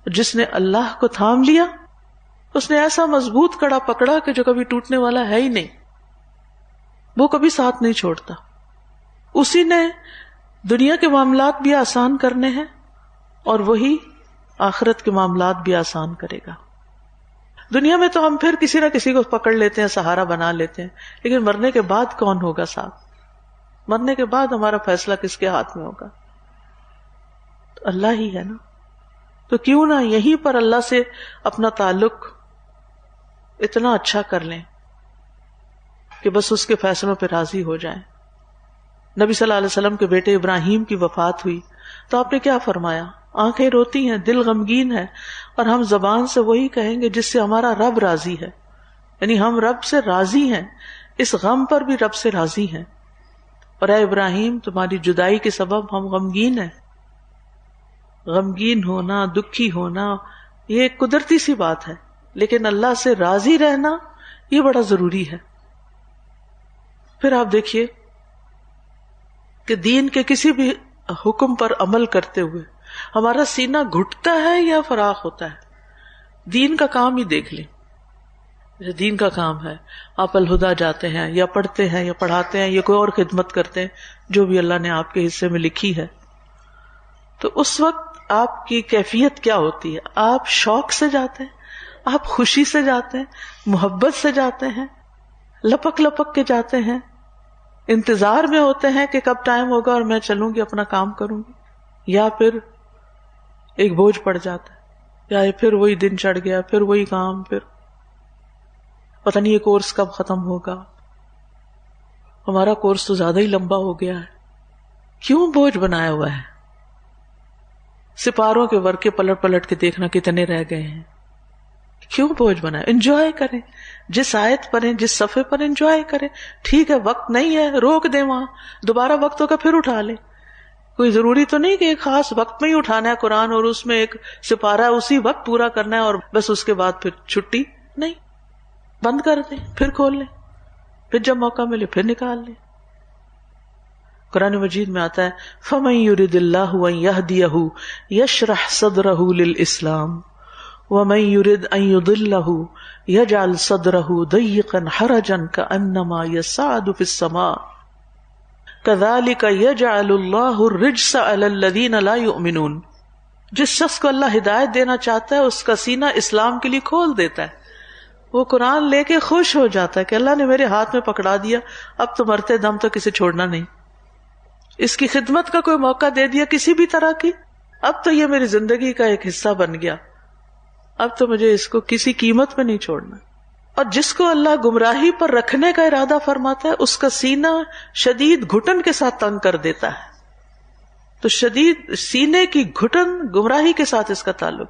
A: جس نے اللہ کو تھام لیا اس نے ایسا مضبوط کڑا پکڑا کہ جو کبھی ٹوٹنے والا ہے ہی نہیں، وہ کبھی ساتھ نہیں چھوڑتا. اسی نے دنیا کے معاملات بھی آسان کرنے ہیں اور وہی آخرت کے معاملات بھی آسان کرے گا. دنیا میں تو ہم پھر کسی نہ کسی کو پکڑ لیتے ہیں، سہارا بنا لیتے ہیں، لیکن مرنے کے بعد کون ہوگا ساتھ؟ مرنے کے بعد ہمارا فیصلہ کس کے ہاتھ میں ہوگا؟ تو اللہ ہی ہے نا. تو کیوں نہ یہیں پر اللہ سے اپنا تعلق اتنا اچھا کر لیں کہ بس اس کے فیصلوں پہ راضی ہو جائیں. نبی صلی اللہ علیہ وسلم کے بیٹے ابراہیم کی وفات ہوئی تو آپ نے کیا فرمایا؟ آنکھیں روتی ہیں، دل غمگین ہے، اور ہم زبان سے وہی کہیں گے جس سے ہمارا رب راضی ہے. یعنی ہم رب سے راضی ہیں، اس غم پر بھی رب سے راضی ہیں. اور اے ابراہیم تمہاری جدائی کے سبب ہم غمگین ہیں. غمگین ہونا، دکھی ہونا یہ ایک قدرتی سی بات ہے، لیکن اللہ سے راضی رہنا یہ بڑا ضروری ہے. پھر آپ دیکھیے کہ دین کے کسی بھی حکم پر عمل کرتے ہوئے ہمارا سینہ گھٹتا ہے یا فراخ ہوتا ہے. دین کا کام ہی دیکھ لیں. دین کا کام ہے، آپ الہدا جاتے ہیں یا پڑھتے ہیں یا پڑھاتے ہیں یا کوئی اور خدمت کرتے ہیں جو بھی اللہ نے آپ کے حصے میں لکھی ہے، تو اس وقت آپ کی کیفیت کیا ہوتی ہے؟ آپ شوق سے جاتے ہیں، آپ خوشی سے جاتے ہیں، محبت سے جاتے ہیں، لپک لپک کے جاتے ہیں، انتظار میں ہوتے ہیں کہ کب ٹائم ہوگا اور میں چلوں گی اپنا کام کروں گی، یا پھر ایک بوجھ پڑ جاتا ہے، یا پھر وہی دن چڑھ گیا، پھر وہی کام، پھر پتہ نہیں یہ کورس کب ختم ہوگا. ہمارا کورس تو زیادہ ہی لمبا ہو گیا ہے. کیوں بوجھ بنایا ہوا ہے؟ سپاروں کے ورقے پلٹ پلٹ کے دیکھنا کتنے رہ گئے ہیں. کیوں بوجھ بنایا؟ انجوائے کریں، جس آیت پڑھیں، جس صفحے پر انجوائے کریں. ٹھیک ہے وقت نہیں ہے، روک دیں، وہاں دوبارہ وقت ہوگا پھر اٹھا لیں. کوئی ضروری تو نہیں کہ ایک خاص وقت میں ہی اٹھانا ہے قرآن اور اس میں ایک سپارہ اسی وقت پورا کرنا ہے اور بس اس کے بعد پھر چھٹی. نہیں، بند کر دیں پھر کھول لیں، پھر جب موقع ملے پھر نکال لیں. قرآن مجید میں آتا ہے فَمَن يُرِدِ اللَّهُ أَن يَهْدِيَهُ يَشْرَحْ صَدْرَهُ لِلْإِسْلَامِ وَمَن يُرِدْ أَن يُضِلَّهُ يَجْعَلْ صَدْرَهُ ضَيِّقًا حَرَجًا كَأَنَّمَا يَصَّعَّدُ فِي السَّمَاءِ كَذَلِكَ يَجْعَلُ اللَّهُ الرِّجْسَ عَلَى الَّذِينَ لَا يُؤْمِنُونَ. جس شخص کو اللہ ہدایت دینا چاہتا ہے اس کا سینہ اسلام کے لیے کھول دیتا ہے. وہ قرآن لے کے خوش ہو جاتا ہے کہ اللہ نے میرے ہاتھ میں پکڑا دیا، اب تو مرتے دم تک اسے چھوڑنا نہیں. اس کی خدمت کا کوئی موقع دے دیا کسی بھی طرح کی، اب تو یہ میری زندگی کا ایک حصہ بن گیا، اب تو مجھے اس کو کسی قیمت میں نہیں چھوڑنا. اور جس کو اللہ گمراہی پر رکھنے کا ارادہ فرماتا ہے اس کا سینہ شدید گھٹن کے ساتھ تنگ کر دیتا ہے. تو شدید سینے کی گھٹن گمراہی کے ساتھ اس کا تعلق.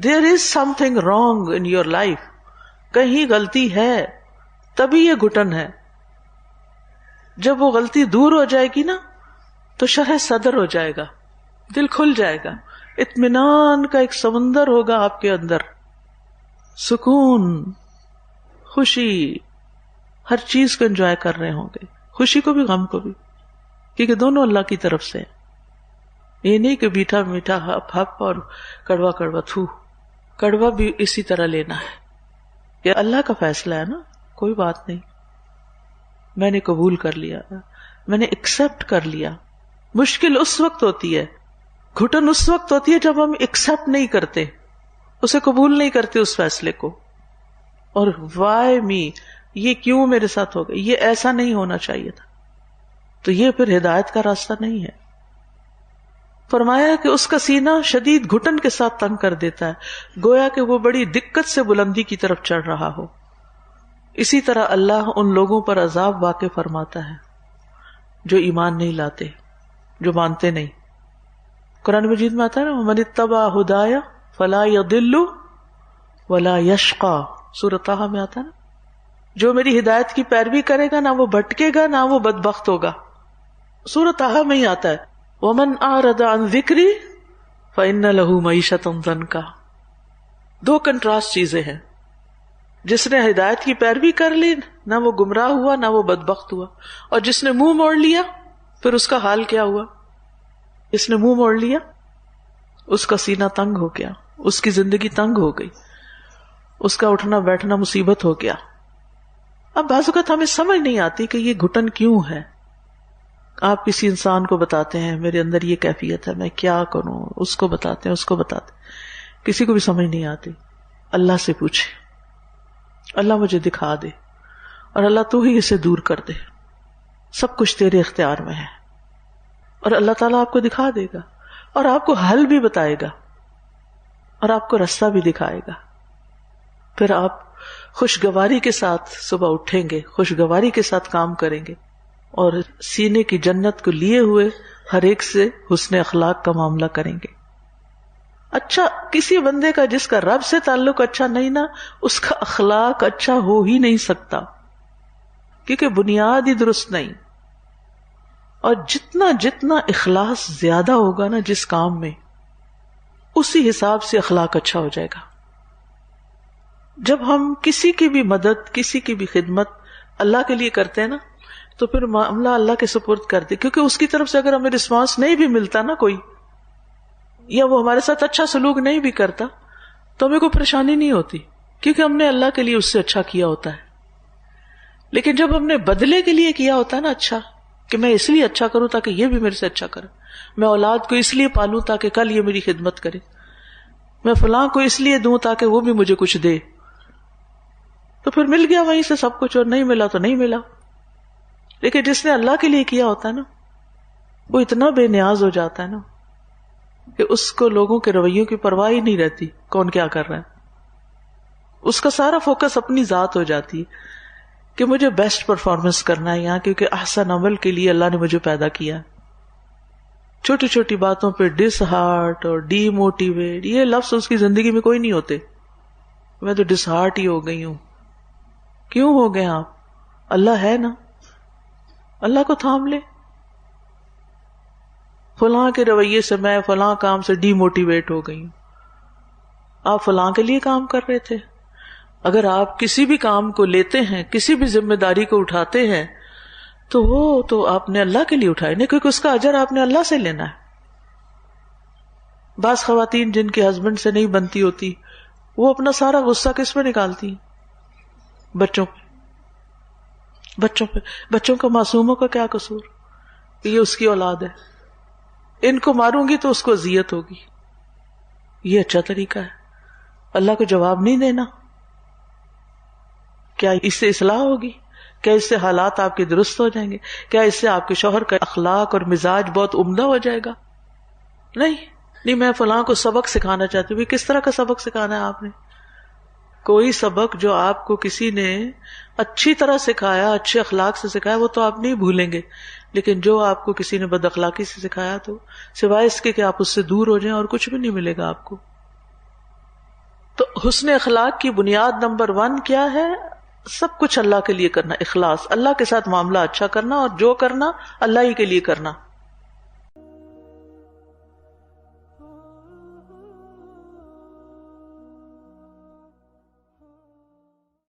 A: There is something wrong in your life. کہیں غلطی ہے تبھی یہ گھٹن ہے. جب وہ غلطی دور ہو جائے گی نا تو شرح صدر ہو جائے گا، دل کھل جائے گا، اطمینان کا ایک سمندر ہوگا آپ کے اندر، سکون، خوشی، ہر چیز کو انجوائے کر رہے ہوں گے، خوشی کو بھی غم کو بھی، کیونکہ دونوں اللہ کی طرف سے. یہ نہیں کہ میٹھا میٹھا ہپ ہپ اور کڑوا کڑوا تھو. کڑوا بھی اسی طرح لینا ہے. یہ اللہ کا فیصلہ ہے نا، کوئی بات نہیں، میں نے قبول کر لیا، میں نے ایکسپٹ کر لیا. مشکل اس وقت ہوتی ہے، گھٹن اس وقت ہوتی ہے جب ہم ایکسپٹ نہیں کرتے، اسے قبول نہیں کرتے اس فیصلے کو. اور وائی می، یہ کیوں میرے ساتھ ہو گیا، یہ ایسا نہیں ہونا چاہیے تھا. تو یہ پھر ہدایت کا راستہ نہیں ہے. فرمایا کہ اس کا سینہ شدید گھٹن کے ساتھ تنگ کر دیتا ہے، گویا کہ وہ بڑی دقت سے بلندی کی طرف چڑھ رہا ہو. اسی طرح اللہ ان لوگوں پر عذاب واقع فرماتا ہے جو ایمان نہیں لاتے، جو مانتے نہیں. قرآن مجید میں آتا ہے نا، من اتبع ہدایا فلا یضل ولا یشقی. سورۃ طٰ میں آتا ہے نا، جو میری ہدایت کی پیروی کرے گا نہ وہ بھٹکے گا نہ وہ بدبخت ہوگا. سورۃ طٰ میں ہی آتا ہے وَمَنْ أَعْرَضَ عَنْ ذِكْرِي فَإِنَّ لَهُ مَعِيشَةً ضَنْكًا. دو کنٹراسٹ چیزیں ہیں. جس نے ہدایت کی پیروی کر لی نہ وہ گمراہ ہوا نہ وہ بدبخت ہوا، اور جس نے منہ موڑ لیا پھر اس کا حال کیا ہوا. جس نے منہ موڑ لیا اس کا سینہ تنگ ہو گیا، اس کی زندگی تنگ ہو گئی، اس کا اٹھنا بیٹھنا مصیبت ہو گیا. اب بعض اوقات ہمیں سمجھ نہیں آتی کہ یہ گھٹن کیوں ہے. آپ کسی انسان کو بتاتے ہیں میرے اندر یہ کیفیت ہے، میں کیا کروں، اس کو بتاتے ہیں، اس کو بتاتے ہیں، کسی کو بھی سمجھ نہیں آتی. اللہ سے پوچھے، اللہ مجھے دکھا دے، اور اللہ تو ہی اسے دور کر دے. سب کچھ تیرے اختیار میں ہے، اور اللہ تعالیٰ آپ کو دکھا دے گا، اور آپ کو حل بھی بتائے گا، اور آپ کو رستہ بھی دکھائے گا. پھر آپ خوشگواری کے ساتھ صبح اٹھیں گے، خوشگواری کے ساتھ کام کریں گے، اور سینے کی جنت کو لیے ہوئے ہر ایک سے حسن اخلاق کا معاملہ کریں گے. اچھا، کسی بندے کا جس کا رب سے تعلق اچھا نہیں نا، اس کا اخلاق اچھا ہو ہی نہیں سکتا، کیونکہ بنیاد ہی درست نہیں. اور جتنا اخلاص زیادہ ہوگا نا جس کام میں، اسی حساب سے اخلاق اچھا ہو جائے گا. جب ہم کسی کی بھی مدد، کسی کی بھی خدمت اللہ کے لیے کرتے ہیں نا، تو پھر معاملہ اللہ کے سپرد کر دے، کیونکہ اس کی طرف سے اگر ہمیں رسپانس نہیں بھی ملتا نا کوئی، یا وہ ہمارے ساتھ اچھا سلوک نہیں بھی کرتا، تو ہمیں کوئی پریشانی نہیں ہوتی، کیونکہ ہم نے اللہ کے لیے اس سے اچھا کیا ہوتا ہے. لیکن جب ہم نے بدلے کے لیے کیا ہوتا ہے نا اچھا، کہ میں اس لیے اچھا کروں تاکہ یہ بھی میرے سے اچھا کرے، میں اولاد کو اس لیے پالوں تاکہ کل یہ میری خدمت کرے، میں فلاں کو اس لیے دوں تاکہ وہ بھی مجھے کچھ دے، تو پھر مل گیا وہیں سے سب کچھ، اور نہیں ملا تو نہیں ملا. لیکن جس نے اللہ کے لیے کیا ہوتا ہے نا، وہ اتنا بے نیاز ہو جاتا ہے نا کہ اس کو لوگوں کے رویوں کی پرواہ ہی نہیں رہتی، کون کیا کر رہا ہے. اس کا سارا فوکس اپنی ذات ہو جاتی ہے کہ مجھے بیسٹ پرفارمنس کرنا ہے یہاں، کیونکہ احسن عمل کے لیے اللہ نے مجھے پیدا کیا. چھوٹی چھوٹی باتوں پہ ڈس ہارٹ اور ڈی موٹیویٹ، یہ لفظ اس کی زندگی میں کوئی نہیں ہوتے. میں تو ڈس ہارٹ ہی ہو گئی ہوں. کیوں ہو گئے آپ؟ اللہ ہے نا، اللہ کو تھام لے. فلاں کے رویے سے میں فلاں کام سے ڈی موٹیویٹ ہو گئی ہوں. آپ فلاں کے لیے کام کر رہے تھے. اگر آپ کسی بھی کام کو لیتے ہیں، کسی بھی ذمہ داری کو اٹھاتے ہیں، تو وہ تو آپ نے اللہ کے لیے اٹھائے نہیں، کیونکہ اس کا اجر آپ نے اللہ سے لینا ہے. بعض خواتین جن کے ہسبینڈ سے نہیں بنتی ہوتی، وہ اپنا سارا غصہ کس پہ نکالتی ہیں؟ بچوں پہ. بچوں کا، معصوموں کا کیا قصور؟ یہ اس کی اولاد ہے، ان کو ماروں گی تو اس کو اذیت ہوگی. یہ اچھا طریقہ ہے؟ اللہ کو جواب نہیں دینا. کیا اس سے اصلاح ہوگی؟ کیا اس سے حالات آپ کے درست ہو جائیں گے؟ کیا اس سے آپ کے شوہر کا اخلاق اور مزاج بہت عمدہ ہو جائے گا؟ نہیں، میں فلاں کو سبق سکھانا چاہتی ہوں. کس طرح کا سبق سکھانا ہے آپ نے؟ کوئی سبق جو آپ کو کسی نے اچھی طرح سکھایا، اچھے اخلاق سے سکھایا، وہ تو آپ نہیں بھولیں گے. لیکن جو آپ کو کسی نے بد اخلاقی سے سکھایا، تو سوائے اس کے کہ آپ اس سے دور ہو جائیں اور کچھ بھی نہیں ملے گا آپ کو. تو حسن اخلاق کی بنیاد نمبر 1 کیا ہے؟ سب کچھ اللہ کے لیے کرنا، اخلاص، اللہ کے ساتھ معاملہ اچھا کرنا، اور جو کرنا اللہ ہی کے لیے کرنا.